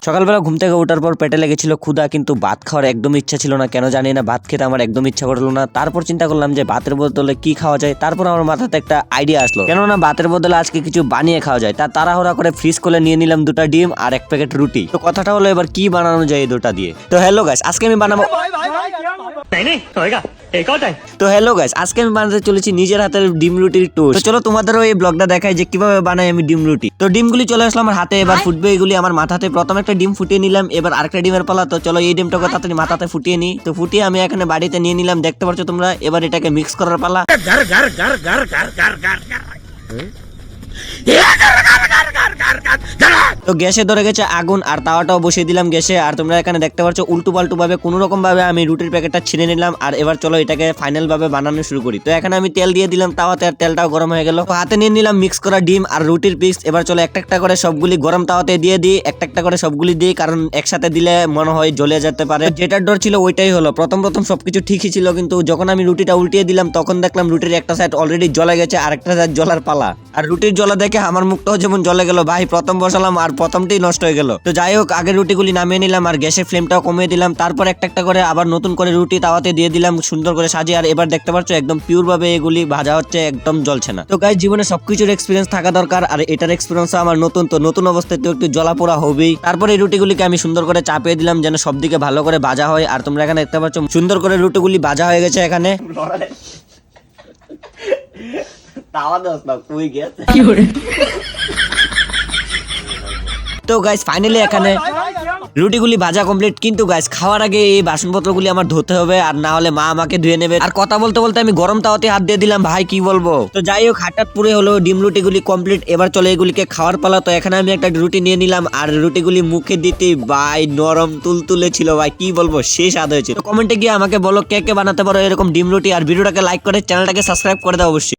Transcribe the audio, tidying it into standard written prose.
সকালবেলা ঘুম থেকে ওঠার পর পেটে লেগেছিল ক্ষুধা, কিন্তু ভাত খাওয়ার একদম ইচ্ছা ছিল না, কেন জানি না ভাত খেতে আমার একদম ইচ্ছা করলো না। তারপর চিন্তা করলাম যে ভাতের বদলে কি খাওয়া যায়। তারপর আমার মাথাতে একটা আইডিয়া আসলো, কেননা ভাতের বদলে আজকে কিছু বানিয়ে খাওয়া যায়। তাড়াহুড়া করে ফ্রিজ করে নিয়ে নিলাম 2টা ডিম আর 1 প্যাকেট রুটি। তো কথাটা হলো এবার কি বানানো যায় এই 2টা দিয়ে। তো হ্যালো গাইস, আজকে আমি বানাবো আজকে আমি বানাতে চলেছি নিজের হাতের ডিম রুটির টোস্ট। তো চলো তোমাদেরও এই ব্লগটা দেখাই যে কিভাবে বানাই আমি ডিম রুটি। তো ডিমগুলি চলে আসলো আমার হাতে, এবার ফুটবে এগুলি আমার মাথাতে। প্রথম একটা ডিম ফুটিয়ে নিলাম, এবার আরেকটা ডিমের পালা। তো চলো এই ডিমটাকে তাড়াতাড়ি মাথাতে ফুটিয়ে নিই। তো ফুটিয়ে আমি এখানে বাড়িতে নিয়ে নিলাম, দেখতে পাচ্ছ তোমরা। এবার এটাকে মিক্স করার পালা। তো গ্যাসে ধরে গেছে আগুন আর তাওয়াটাও বসিয়ে দিলাম গ্যাসে। আর তোমরা এখানে দেখতে পাচ্ছ উল্টো পাল্টো ভাবে কোন রকম ভাবে আমি রুটির প্যাকেটটা ছিঁড়ে নিলাম। আর এবার চলো এটাকে ফাইনাল ভাবে বানানো শুরু করি। তো এখানে আমি তেল দিয়ে দিলাম তাওয়াতে, আর তেলটাও গরম হয়ে গেল। তো হাতে নিয়ে নিলাম মিক্স করা ডিম আর রুটির পিস। এবার চলো একটা একটা করে সবগুলি গরম তাওয়াতে দিয়ে দিই, একটা একটা করে সবগুলি দিই, কারণ একসাথে দিলে মনে হয় জ্বলে যেতে পারে। যেটার ডর ছিল ওইটাই হলো। প্রথম সবকিছু ঠিকই ছিল, কিন্তু যখন আমি রুটিটা উল্টিয়ে দিলাম তখন দেখলাম রুটির একটা সাইড অলরেডি জ্বলে গেছে আর একটা সাইড জ্বলার পালা। আর রুটির জ্বলা দেখে আমার মুখটাও যেমন জ্বলে গেল। ভাই প্রথম বসালাম আর প্রথমটাই নষ্ট হয়ে গেল। তো যাই হোক, আগের রুটিগুলি নামিয়ে নিলাম আর গ্যাসের ফ্লেমটাও কমিয়ে দিলাম। তারপর একটা একটা করে আবার নতুন করে রুটি তাওয়াতে দিয়ে দিলাম সুন্দর করে সাজিয়ে। আর এবার দেখতে পাচ্ছ একদম পিওর ভাবে এগুলি ভাজা হচ্ছে, একদম জ্বলছে না। তো গাইস, জীবনে সবকিছুর এক্সপিরিয়েন্স থাকা দরকার, আর এটার এক্সপিরিয়েন্স আমার নতুন। তো নতুন অবস্থায় তো একটু জ্বলা পোড়া হবেই। তারপর এই রুটিগুলিকে আমি সুন্দর করে চাপিয়ে দিলাম যেন সব দিকে ভালো করে ভাজা হয়। আর তোমরা এখানে দেখতে পাচ্ছ সুন্দর করে রুটিগুলি ভাজা হয়ে গেছে এখানে। তো গাইস ফাইনালি এখানে রুটিগুলি ভাজা কমপ্লিট। কিন্তু গাইস খাওয়ার আগে এই বাসনপত্রগুলি আমার ধুতে হবে, আর না হলে মা আমাকে ধুয়ে নেবে। আর কথা বলতে বলতে আমি গরম তাওয়াতে হাত দিয়ে দিলাম, ভাই কি বলবো। তো যাই হোক, হঠাৎ পুরে হলো ডিম রুটিগুলি কমপ্লিট। এবার চলে এগুলিকে খাওয়ার পালা। তো এখানে আমি একটা রুটি নিয়ে নিলাম আর রুটিগুলি মুখে দিতে ভাই নরম তুলতুলে ছিল, ভাই কি বলবো, সেই স্বাদ হয়েছে। তো কমেন্টে গিয়ে আমাকে বলো কে কে বানাতে পারো এরকম ডিম রুটি। আর ভিডিওটাকে লাইক করে চ্যানেলটাকে সাবস্ক্রাইব করে দাও অবশ্যই।